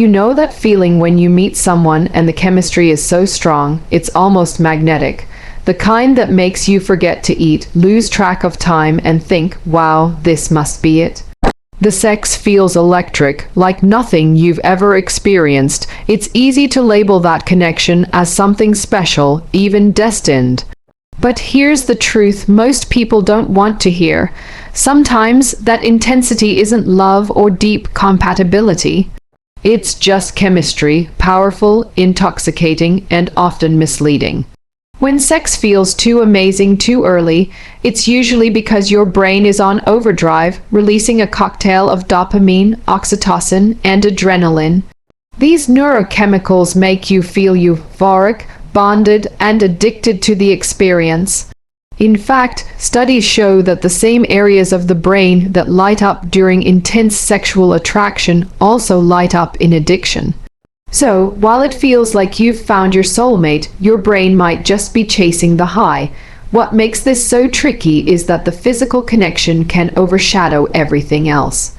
You know that feeling when you meet someone and the chemistry is so strong, it's almost magnetic. The kind that makes you forget to eat, lose track of time, and think, wow, this must be it. The sex feels electric, like nothing you've ever experienced. It's easy to label that connection as something special, even destined. But here's the truth most people don't want to hear. Sometimes that intensity isn't love or deep compatibility. It's just chemistry, powerful, intoxicating, and often misleading. When sex feels too amazing too early, it's usually because your brain is on overdrive, releasing a cocktail of dopamine, oxytocin, and adrenaline. These neurochemicals make you feel euphoric, bonded, and addicted to the experience. In fact, studies show that the same areas of the brain that light up during intense sexual attraction also light up in addiction. So, while it feels like you've found your soulmate, your brain might just be chasing the high. What makes this so tricky is that the physical connection can overshadow everything else.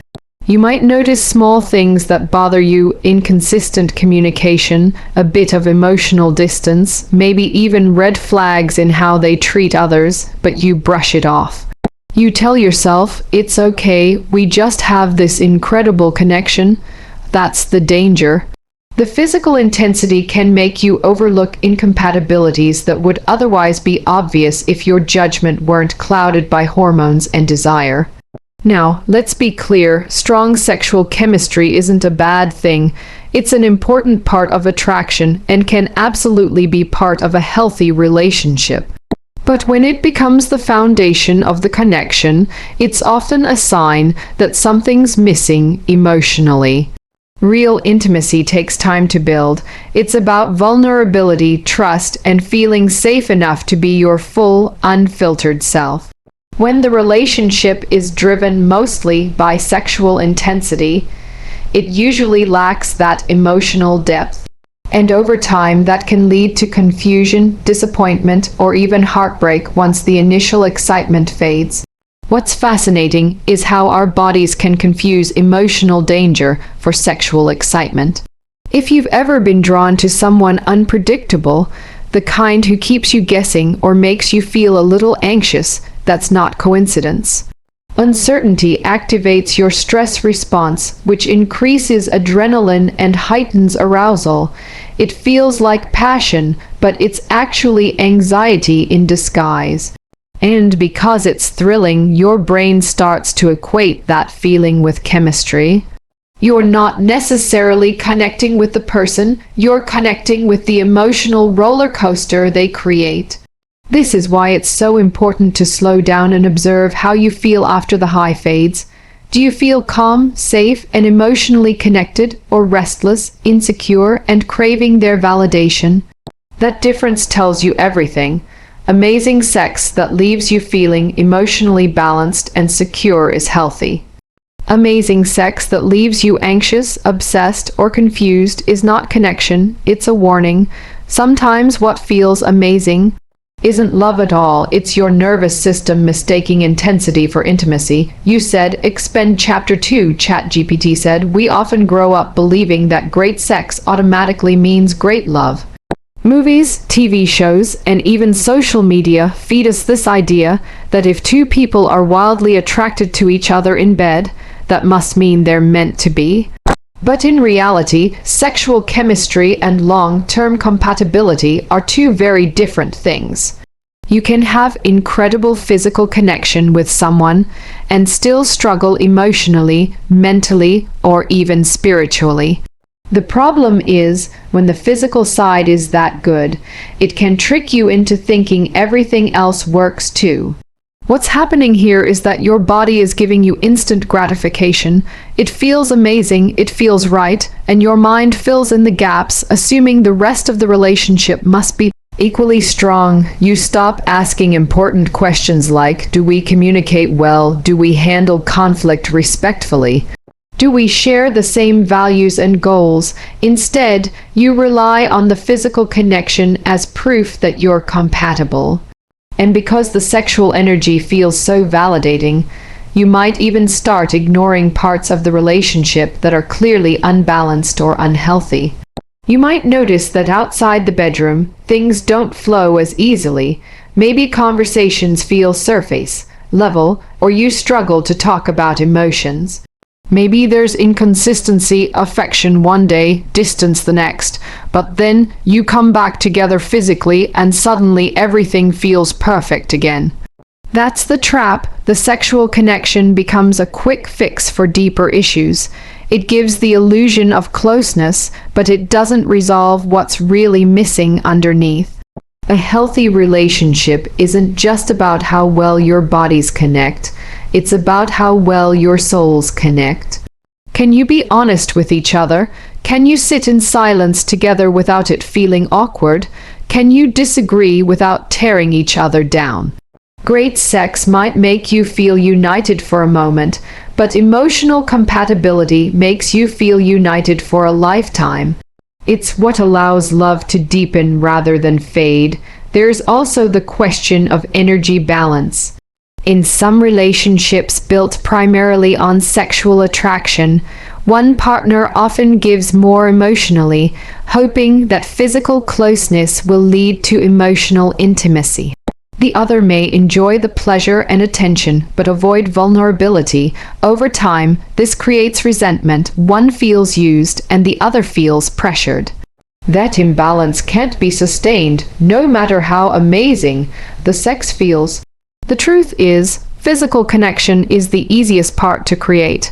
You might notice small things that bother you: inconsistent communication, a bit of emotional distance, maybe even red flags in how they treat others, but you brush it off. You tell yourself, it's okay, we just have this incredible connection. That's the danger. The physical intensity can make you overlook incompatibilities that would otherwise be obvious if your judgment weren't clouded by hormones and desire. Now, let's be clear, strong sexual chemistry isn't a bad thing. It's an important part of attraction and can absolutely be part of a healthy relationship. But when it becomes the foundation of the connection, it's often a sign that something's missing emotionally. Real intimacy takes time to build. It's about vulnerability, trust, and feeling safe enough to be your full, unfiltered self. When the relationship is driven mostly by sexual intensity, it usually lacks that emotional depth. And over time, that can lead to confusion, disappointment, or even heartbreak once the initial excitement fades. What's fascinating is how our bodies can confuse emotional danger for sexual excitement. If you've ever been drawn to someone unpredictable, the kind who keeps you guessing or makes you feel a little anxious, that's not coincidence. Uncertainty activates your stress response, which increases adrenaline and heightens arousal. It feels like passion, but it's actually anxiety in disguise. And because it's thrilling, your brain starts to equate that feeling with chemistry. You're not necessarily connecting with the person, you're connecting with the emotional roller coaster they create. This is why it's so important to slow down and observe how you feel after the high fades. Do you feel calm, safe, and emotionally connected, or restless, insecure, and craving their validation? That difference tells you everything. Amazing sex that leaves you feeling emotionally balanced and secure is healthy. Amazing sex that leaves you anxious, obsessed, or confused is not connection, it's a warning. Sometimes what feels amazing isn't love at all, it's your nervous system mistaking intensity for intimacy. You said, expend Chapter 2, ChatGPT said, we often grow up believing that great sex automatically means great love. Movies, TV shows, and even social media feed us this idea that if two people are wildly attracted to each other in bed, that must mean they're meant to be. But in reality, sexual chemistry and long-term compatibility are two very different things. You can have incredible physical connection with someone and still struggle emotionally, mentally, or even spiritually. The problem is, when the physical side is that good, it can trick you into thinking everything else works too. What's happening here is that your body is giving you instant gratification. It feels amazing, it feels right, and your mind fills in the gaps, assuming the rest of the relationship must be equally strong. You stop asking important questions like, do we communicate well? Do we handle conflict respectfully? Do we share the same values and goals? Instead, you rely on the physical connection as proof that you're compatible. And because the sexual energy feels so validating, You might even start ignoring parts of the relationship that are clearly unbalanced or unhealthy. You might notice that outside the bedroom, things don't flow as easily. Maybe conversations feel surface level, or you struggle to talk about emotions. Maybe there's inconsistency, affection one day, distance the next, but then you come back together physically and suddenly everything feels perfect again. That's the trap. The sexual connection becomes a quick fix for deeper issues. It gives the illusion of closeness, but it doesn't resolve what's really missing underneath. A healthy relationship isn't just about how well your bodies connect, it's about how well your souls connect. Can you be honest with each other? Can you sit in silence together without it feeling awkward? Can you disagree without tearing each other down? Great sex might make you feel united for a moment, but emotional compatibility makes you feel united for a lifetime. It's what allows love to deepen rather than fade. There's also the question of energy balance. In some relationships built primarily on sexual attraction, one partner often gives more emotionally, hoping that physical closeness will lead to emotional intimacy. The other may enjoy the pleasure and attention, but avoid vulnerability. Over time, this creates resentment. One feels used and the other feels pressured. That imbalance can't be sustained, no matter how amazing the sex feels. The truth is, physical connection is the easiest part to create.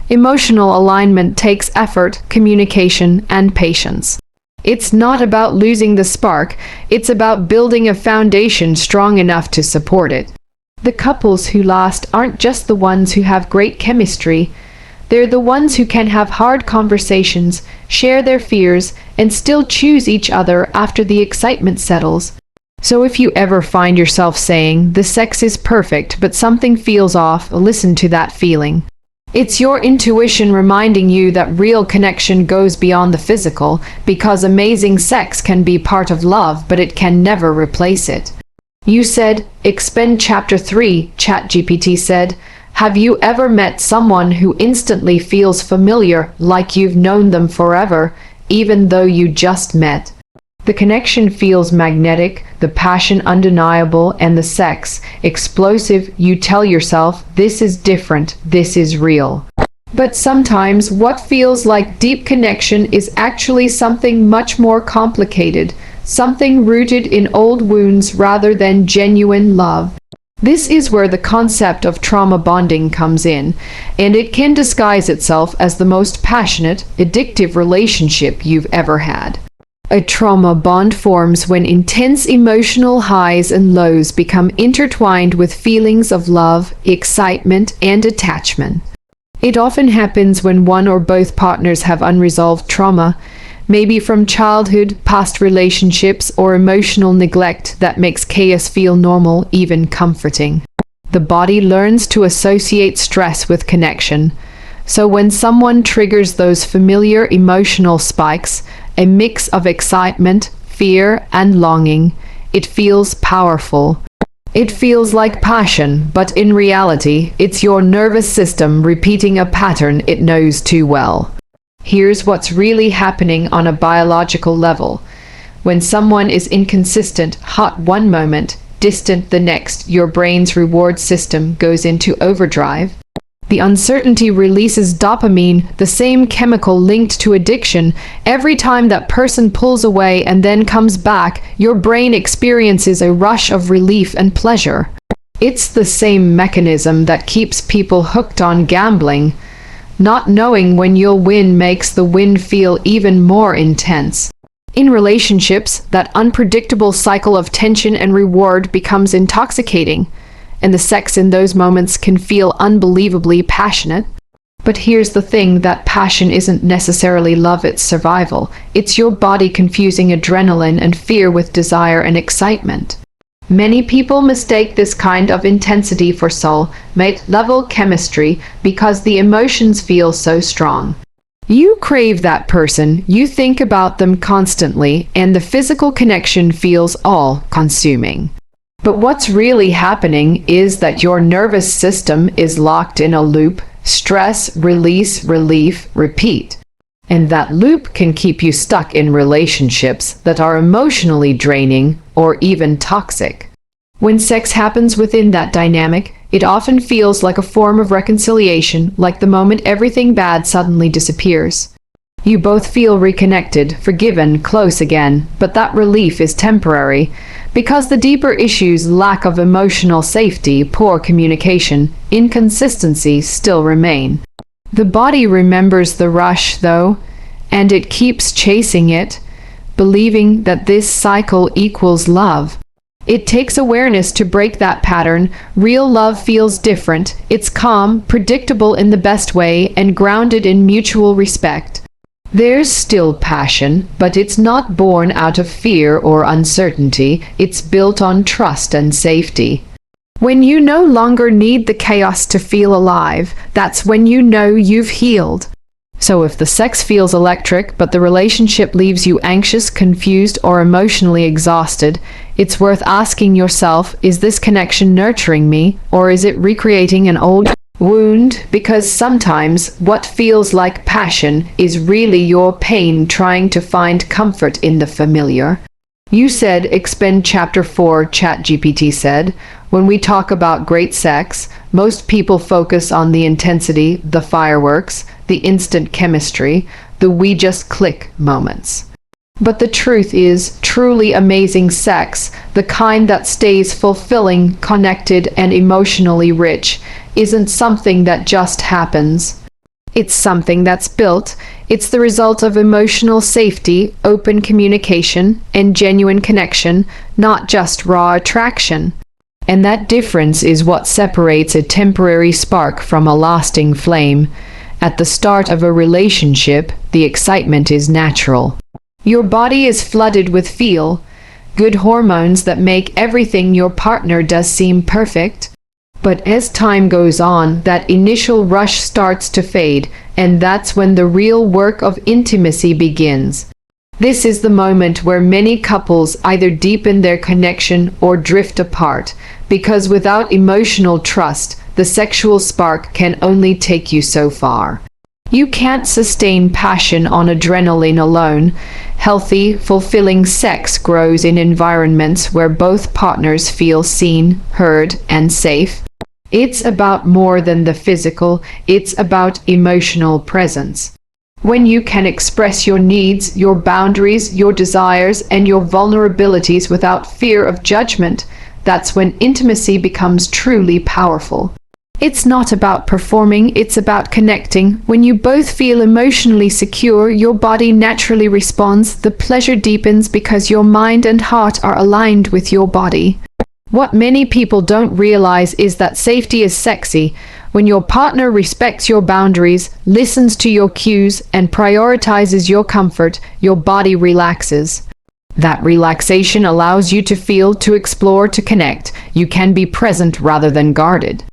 Emotional alignment takes effort, communication, and patience. It's not about losing the spark, it's about building a foundation strong enough to support it. The couples who last aren't just the ones who have great chemistry. They're the ones who can have hard conversations, share their fears, and still choose each other after the excitement settles. So if you ever find yourself saying, "The sex is perfect, but something feels off," listen to that feeling. It's your intuition reminding you that real connection goes beyond the physical, because amazing sex can be part of love, but it can never replace it. You said, expend chapter 3, ChatGPT said. Have you ever met someone who instantly feels familiar, like you've known them forever, even though you just met? The connection feels magnetic, the passion undeniable, and the sex explosive. You tell yourself, this is different, this is real. But sometimes what feels like deep connection is actually something much more complicated, something rooted in old wounds rather than genuine love. This is where the concept of trauma bonding comes in, and it can disguise itself as the most passionate, addictive relationship you've ever had. A trauma bond forms when intense emotional highs and lows become intertwined with feelings of love, excitement, and attachment. It often happens when one or both partners have unresolved trauma, maybe from childhood, past relationships, or emotional neglect that makes chaos feel normal, even comforting. The body learns to associate stress with connection. So when someone triggers those familiar emotional spikes, a mix of excitement, fear, and longing, it feels powerful. It feels like passion, but in reality, it's your nervous system repeating a pattern it knows too well. Here's what's really happening on a biological level. When someone is inconsistent, hot one moment, distant the next, your brain's reward system goes into overdrive. The uncertainty releases dopamine, the same chemical linked to addiction. Every time that person pulls away and then comes back, your brain experiences a rush of relief and pleasure. It's the same mechanism that keeps people hooked on gambling. Not knowing when you'll win makes the win feel even more intense. In relationships, that unpredictable cycle of tension and reward becomes intoxicating, and the sex in those moments can feel unbelievably passionate. But here's the thing, that passion isn't necessarily love, it's survival. It's your body confusing adrenaline and fear with desire and excitement. Many people mistake this kind of intensity for soul-mate-level chemistry because the emotions feel so strong. You crave that person, you think about them constantly, and the physical connection feels all-consuming. But what's really happening is that your nervous system is locked in a loop: stress, release, relief, repeat. And that loop can keep you stuck in relationships that are emotionally draining or even toxic. When sex happens within that dynamic, it often feels like a form of reconciliation, like the moment everything bad suddenly disappears. You both feel reconnected, forgiven, close again, but that relief is temporary, because the deeper issues, lack of emotional safety, poor communication, inconsistency, still remain. The body remembers the rush, though, and it keeps chasing it, believing that this cycle equals love. It takes awareness to break that pattern. Real love feels different. It's calm, predictable in the best way, and grounded in mutual respect. There's still passion, but it's not born out of fear or uncertainty. It's built on trust and safety. When you no longer need the chaos to feel alive, that's when you know you've healed. So if the sex feels electric, but the relationship leaves you anxious, confused, or emotionally exhausted, it's worth asking yourself, is this connection nurturing me, or is it recreating an old wound? Because sometimes what feels like passion is really your pain trying to find comfort in the familiar. You said, expend chapter 4, ChatGPT said, when we talk about great sex, most people focus on the intensity, the fireworks, the instant chemistry, the we just click moments. But the truth is, truly amazing sex, the kind that stays fulfilling, connected, and emotionally rich, isn't something that just happens. It's something that's built. It's the result of emotional safety, open communication, and genuine connection, not just raw attraction. And that difference is what separates a temporary spark from a lasting flame. At the start of a relationship, the excitement is natural. Your body is flooded with feel, good hormones that make everything your partner does seem perfect. But as time goes on, that initial rush starts to fade, and that's when the real work of intimacy begins. This is the moment where many couples either deepen their connection or drift apart, because without emotional trust, the sexual spark can only take you so far. You can't sustain passion on adrenaline alone. Healthy, fulfilling sex grows in environments where both partners feel seen, heard, and safe. It's about more than the physical, it's about emotional presence. When you can express your needs, your boundaries, your desires, and your vulnerabilities without fear of judgment, that's when intimacy becomes truly powerful. It's not about performing, it's about connecting. When you both feel emotionally secure, your body naturally responds, the pleasure deepens because your mind and heart are aligned with your body. What many people don't realize is that safety is sexy. When your partner respects your boundaries, listens to your cues, and prioritizes your comfort, your body relaxes. That relaxation allows you to feel, to explore, to connect. You can be present rather than guarded.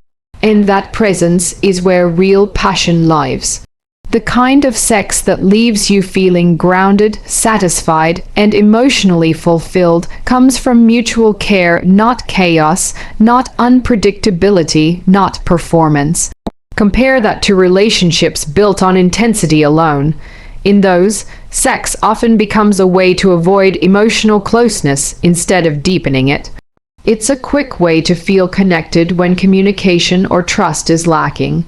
And that presence is where real passion lives. The kind of sex that leaves you feeling grounded, satisfied, and emotionally fulfilled comes from mutual care, not chaos, not unpredictability, not performance. Compare that to relationships built on intensity alone. In those, sex often becomes a way to avoid emotional closeness instead of deepening it. It's a quick way to feel connected when communication or trust is lacking.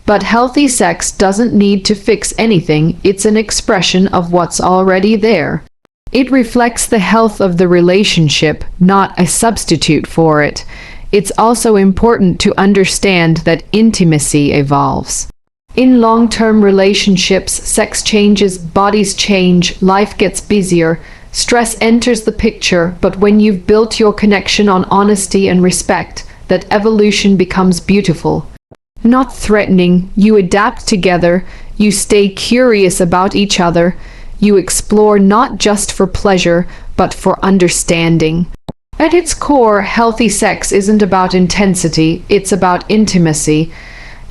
But healthy sex doesn't need to fix anything, it's an expression of what's already there. It reflects the health of the relationship, not a substitute for it. It's also important to understand that intimacy evolves. In long-term relationships, sex changes, bodies change, life gets busier, stress enters the picture, but when you've built your connection on honesty and respect, that evolution becomes beautiful. Not threatening, you adapt together, you stay curious about each other, you explore not just for pleasure, but for understanding. At its core, healthy sex isn't about intensity, it's about intimacy.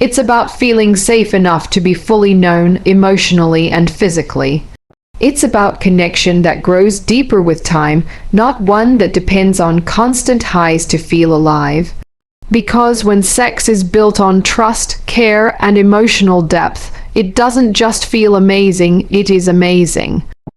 It's about feeling safe enough to be fully known emotionally and physically. It's about connection that grows deeper with time, not one that depends on constant highs to feel alive. Because when sex is built on trust, care, and emotional depth, it doesn't just feel amazing, it is amazing.